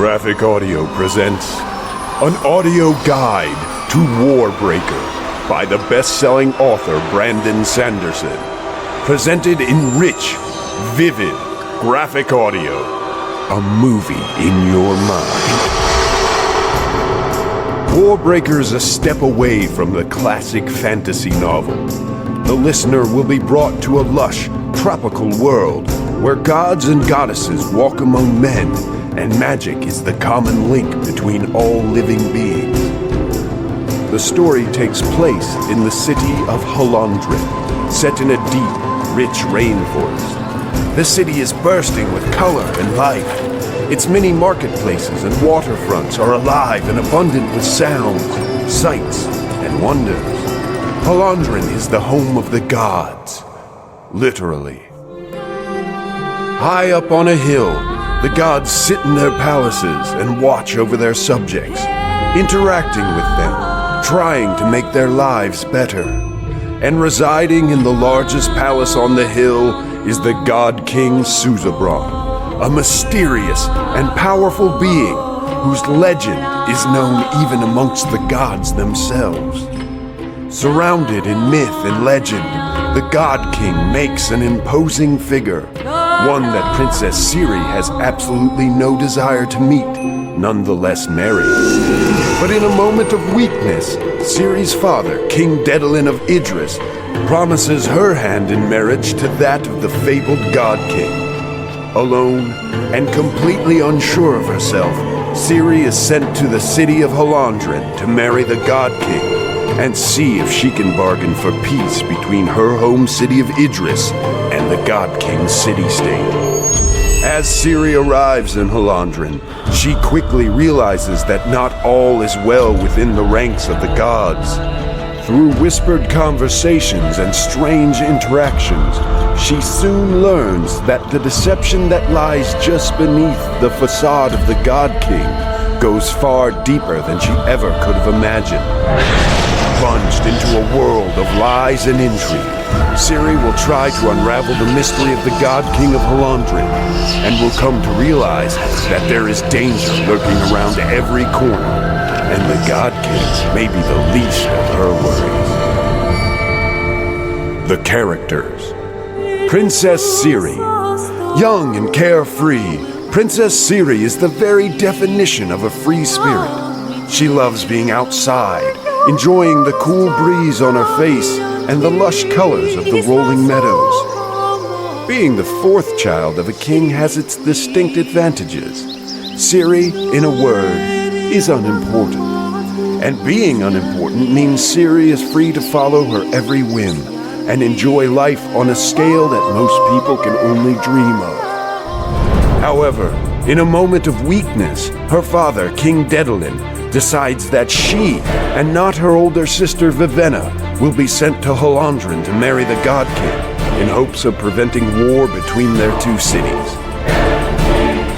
GraphicAudio presents an audio guide to Warbreaker by the best-selling author Brandon Sanderson. Presented in rich, vivid graphic audio. A movie in your mind. Warbreaker is a step away from the classic fantasy novel. The listener will be brought to a lush, tropical world where gods and goddesses walk among men, and magic is the common link between all living beings. The story takes place in the City of Hallandren, set in a deep, rich rainforest. The city is bursting with color and life. Its many marketplaces and waterfronts are alive and abundant with sounds, sights, and wonders. Hallandren is the home of the gods, literally. High up on a hill, the gods sit in their palaces and watch over their subjects, interacting with them, trying to make their lives better. And residing in the largest palace on the hill is the god king Suzabron, a mysterious and powerful being whose legend is known even amongst the gods themselves. Surrounded in myth and legend, the god king makes an imposing figure, one that Princess Siri has absolutely no desire to meet, nonetheless marry. But in a moment of weakness, Siri's father, King Dedalin of Idris, promises her hand in marriage to that of the fabled god king. Alone and completely unsure of herself, Siri is sent to the City of Hallandren to marry the god king and see if she can bargain for peace between her home city of Idris and the god king's city-state. As Siri arrives in Hallandren, she quickly realizes that not all is well within the ranks of the gods. Through whispered conversations and strange interactions, she soon learns that the deception that lies just beneath the facade of the god king goes far deeper than she ever could have imagined. Plunged into a world of lies and intrigue, Siri will try to unravel the mystery of the god king of Hallandren, and will come to realize that there is danger lurking around every corner, and the god king may be the least of her worries. The characters. Princess Siri. Young and carefree, Princess Siri is the very definition of a free spirit. She loves being outside, enjoying the cool breeze on her face and the lush colors of the rolling meadows. Being the fourth child of a king has its distinct advantages. Siri, in a word, is unimportant. And being unimportant means Siri is free to follow her every whim and enjoy life on a scale that most people can only dream of. However, in a moment of weakness, her father, King Dedalin, decides that she, and not her older sister Vivenna, will be sent to Hallandren to marry the god king, in hopes of preventing war between their two cities.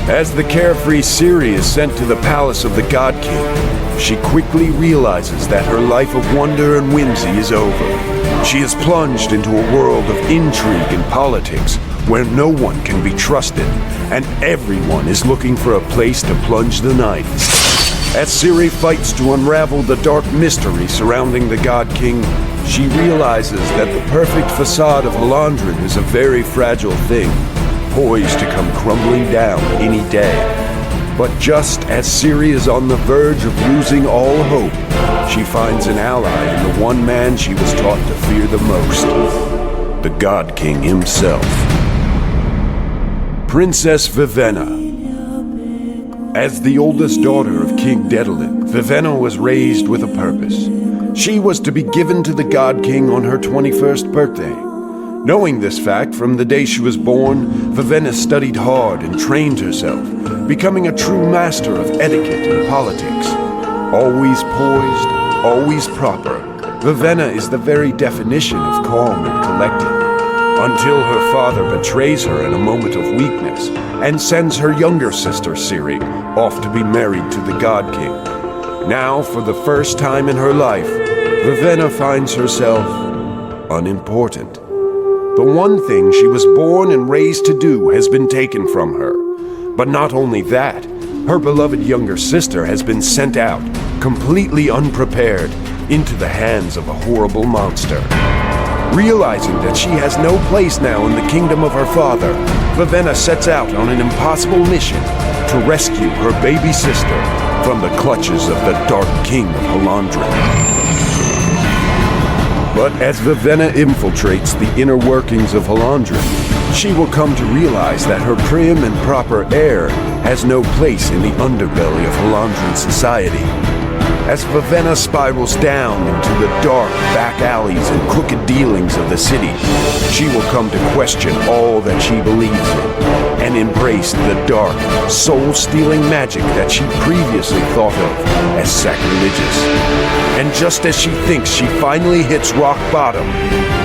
As the carefree Siri is sent to the palace of the god king, she quickly realizes that her life of wonder and whimsy is over. She is plunged into a world of intrigue and politics, where no one can be trusted, and everyone is looking for a place to plunge the knife. As Siri fights to unravel the dark mystery surrounding the god king, she realizes that the perfect facade of Hallandren is a very fragile thing, poised to come crumbling down any day. But just as Siri is on the verge of losing all hope, she finds an ally in the one man she was taught to fear the most, the god king himself. Princess Vivenna. As the oldest daughter of King Dedalin, Vivenna was raised with a purpose. She was to be given to the god king on her 21st birthday. Knowing this fact from the day she was born, Vivenna studied hard and trained herself, becoming a true master of etiquette and politics. Always poised, always proper, Vivenna is the very definition of calm and collected. Until her father betrays her in a moment of weakness and sends her younger sister Siri off to be married to the god king. Now, for the first time in her life, Vivenna finds herself unimportant. The one thing she was born and raised to do has been taken from her. But not only that, Her beloved younger sister has been sent out, completely unprepared, into the hands of a horrible monster. Realizing that she has no place now in the kingdom of her father, Vivenna sets out on an impossible mission to rescue her baby sister from the clutches of the Dark King of Hallandren. But as Vivenna infiltrates the inner workings of Hallandren, she will come to realize that her prim and proper heir has no place in the underbelly of Hallandren society. As Vivenna spirals down into the dark back alleys and crooked dealings of the city, she will come to question all that she believes in and embrace the dark, soul-stealing magic that she previously thought of as sacrilegious. And just as she thinks she finally hits rock bottom,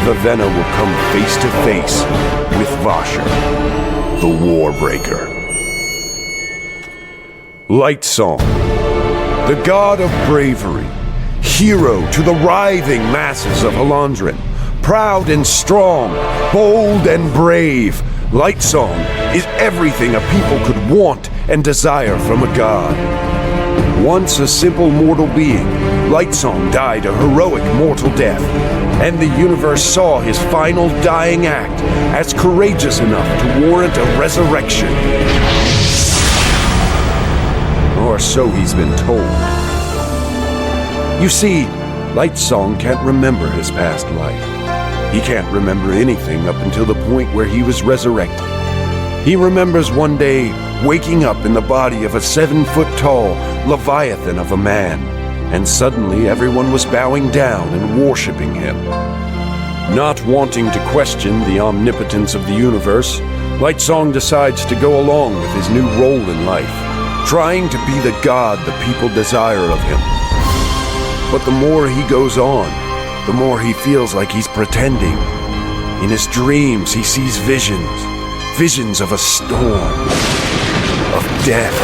Vivenna will come face to face with Vasher, the Warbreaker. Lightsong, the god of bravery, hero to the writhing masses of Hallandren, proud and strong, bold and brave, Lightsong is everything a people could want and desire from a god. Once a simple mortal being, Lightsong died a heroic mortal death, and the universe saw his final dying act as courageous enough to warrant a resurrection. Or so he's been told. You see, Lightsong can't remember his past life. He can't remember anything up until the point where he was resurrected. He remembers one day waking up in the body of a 7-foot-tall leviathan of a man, and suddenly everyone was bowing down and worshipping him. Not wanting to question the omnipotence of the universe, Lightsong decides to go along with his new role in life, trying to be the god the people desire of him. But the more he goes on, the more he feels like he's pretending. In his dreams, he sees visions of a storm, of death,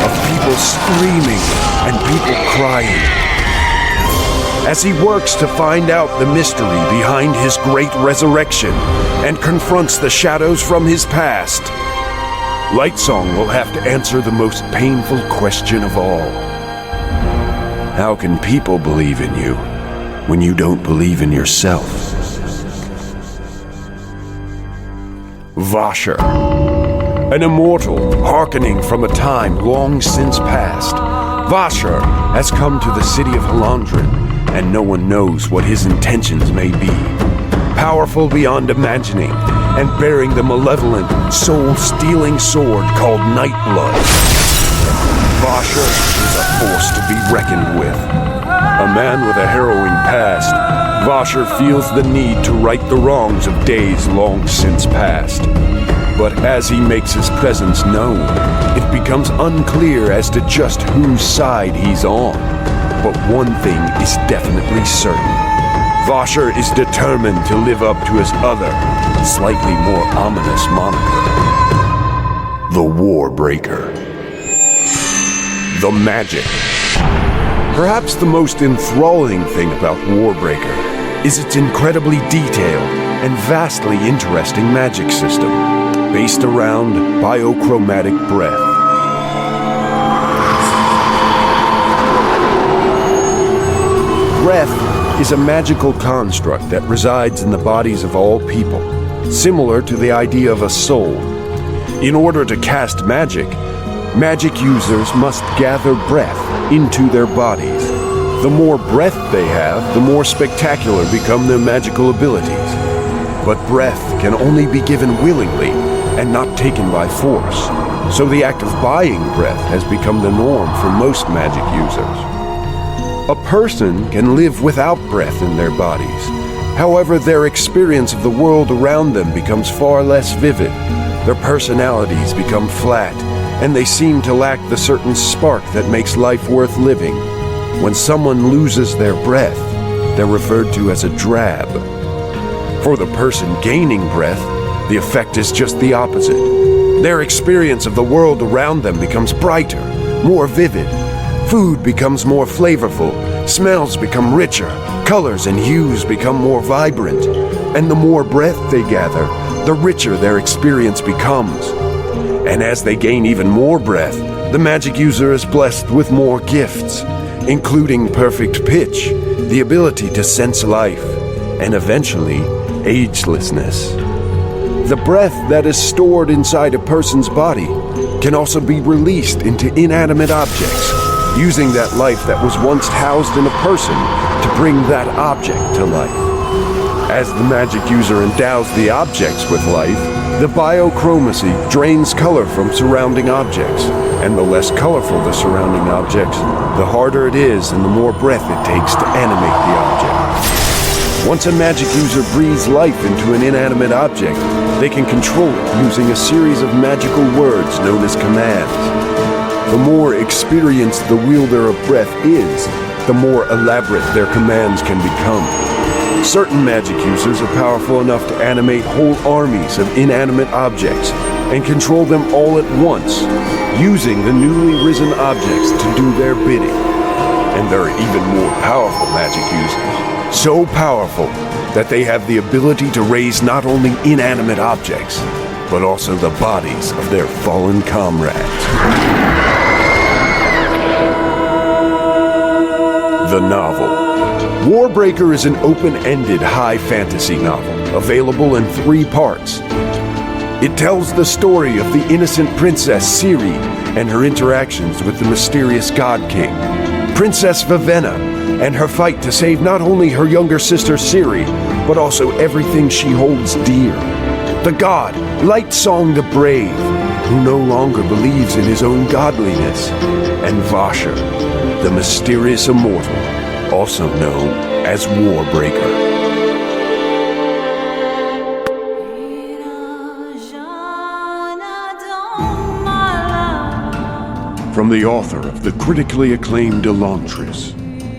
of people screaming and people crying. As he works to find out the mystery behind his great resurrection and confronts the shadows from his past, Lightsong will have to answer the most painful question of all. How can people believe in you when you don't believe in yourself? Vasher, an immortal hearkening from a time long since past. Vasher has come to the city of Hallandren, and no one knows what his intentions may be. Powerful beyond imagining, and bearing the malevolent, soul-stealing sword called Nightblood. Vasher is a force to be reckoned with. A man with a harrowing past, Vasher feels the need to right the wrongs of days long since past. But as he makes his presence known, it becomes unclear as to just whose side he's on. But one thing is definitely certain. Vasher is determined to live up to his other, slightly more ominous moniker. The Warbreaker. The magic. Perhaps the most enthralling thing about Warbreaker is its incredibly detailed and vastly interesting magic system, based around BioChromatic breath. Breath is a magical construct that resides in the bodies of all people, similar to the idea of a soul. In order to cast magic, magic users must gather breath into their bodies. The more breath they have, the more spectacular become their magical abilities. But breath can only be given willingly and not taken by force, so the act of buying breath has become the norm for most magic users. A person can live without breath in their bodies. However, their experience of the world around them becomes far less vivid. Their personalities become flat, and they seem to lack the certain spark that makes life worth living. When someone loses their breath, they're referred to as a drab. For the person gaining breath, the effect is just the opposite. Their experience of the world around them becomes brighter, more vivid. Food becomes more flavorful, smells become richer, colors and hues become more vibrant, and the more breath they gather, the richer their experience becomes. And as they gain even more breath, the magic user is blessed with more gifts, including perfect pitch, the ability to sense life, and eventually, agelessness. The breath that is stored inside a person's body can also be released into inanimate objects, using that life that was once housed in a person to bring that object to life. As the magic user endows the objects with life, the biochromacy drains color from surrounding objects, and the less colorful the surrounding objects, the harder it is and the more breath it takes to animate the object. Once a magic user breathes life into an inanimate object, they can control it using a series of magical words known as commands. The more experienced the wielder of breath is, the more elaborate their commands can become. Certain magic users are powerful enough to animate whole armies of inanimate objects and control them all at once, using the newly risen objects to do their bidding. And there are even more powerful magic users, so powerful that they have the ability to raise not only inanimate objects, but also the bodies of their fallen comrades. The novel. Warbreaker is an open-ended high fantasy novel, available in 3 parts. It tells the story of the innocent princess Siri and her interactions with the mysterious God King, Princess Vivenna, and her fight to save not only her younger sister Siri, but also everything she holds dear. The god, Lightsong the Brave, who no longer believes in his own godliness, and Vasher, the mysterious immortal, also known as Warbreaker. From the author of the critically acclaimed Elantris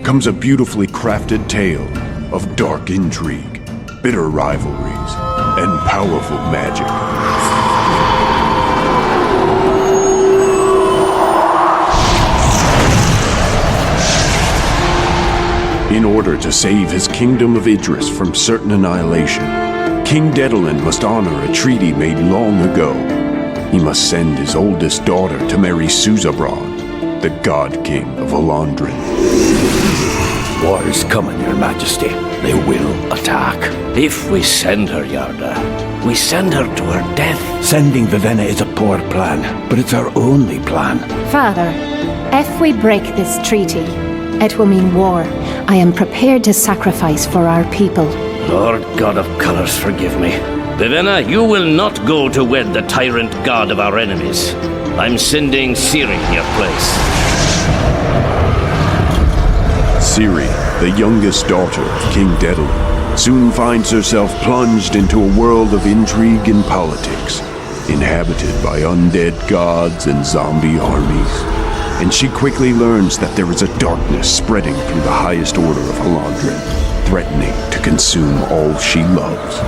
comes a beautifully crafted tale of dark intrigue, bitter rivalries, and powerful magic. In order to save his kingdom of Idris from certain annihilation, King Daedalus must honor a treaty made long ago. He must send his oldest daughter to marry Suzabrand, the God King of Hallandren. War is coming, Your Majesty. They will attack. If we send her, Yarda, we send her to her death. Sending Vivenna is a poor plan, but it's our only plan. Father, if we break this treaty, it will mean war. I am prepared to sacrifice for our people. Lord God of Colors, forgive me. Vivenna, you will not go to wed the tyrant god of our enemies. I'm sending Siri in your place. Siri, the youngest daughter of King Daedalus, soon finds herself plunged into a world of intrigue and politics, inhabited by undead gods and zombie armies. And she quickly learns that there is a darkness spreading through the highest order of Hallandren, threatening to consume all she loves.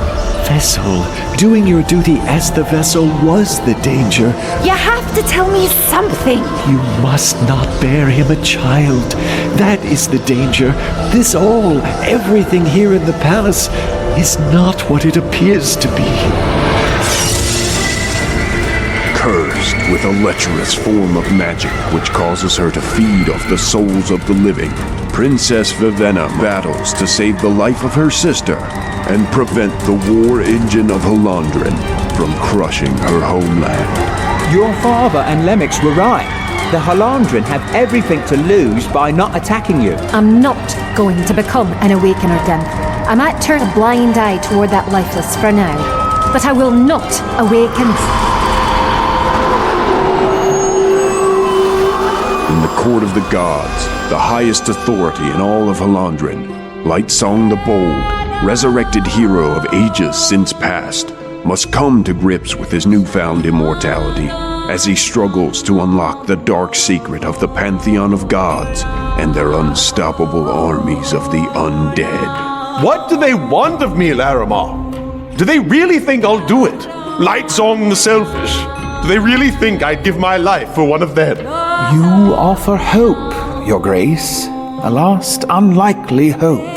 Vessel, doing your duty as the vessel was the danger. You have to tell me something. You must not bear him a child. That is the danger. This all, everything here in the palace, is not what it appears to be. Cursed with a lecherous form of magic which causes her to feed off the souls of the living, Princess Vivenna battles to save the life of her sister and prevent the war engine of Hallandren from crushing her homeland. Your father and Lemix were right. The Hallandren have everything to lose by not attacking you. I'm not going to become an awakener, Dim. I might turn a blind eye toward that lifeless for now, but I will not awaken. In the court of the gods, the highest authority in all of Hallandren, Lightsong the Bold, resurrected hero of ages since past, must come to grips with his newfound immortality as he struggles to unlock the dark secret of the pantheon of gods and their unstoppable armies of the undead. What do they want of me, Larimar? Do they really think I'll do it? Lightsong the Selfish. Do they really think I'd give my life for one of them? You offer hope, Your Grace. A last unlikely hope.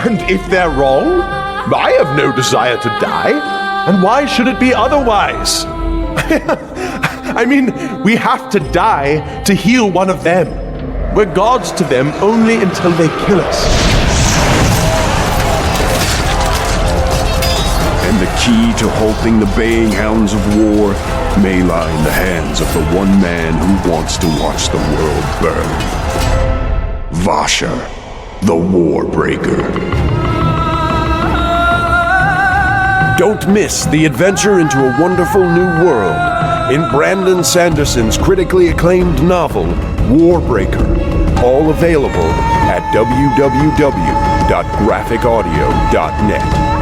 And if they're wrong, I have no desire to die. And why should it be otherwise? I mean, we have to die to heal one of them. We're gods to them only until they kill us. And the key to halting the baying hounds of war may lie in the hands of the one man who wants to watch the world burn. Vasher, the Warbreaker. Don't miss the adventure into a wonderful new world in Brandon Sanderson's critically acclaimed novel, Warbreaker. All available at www.graphicaudio.net.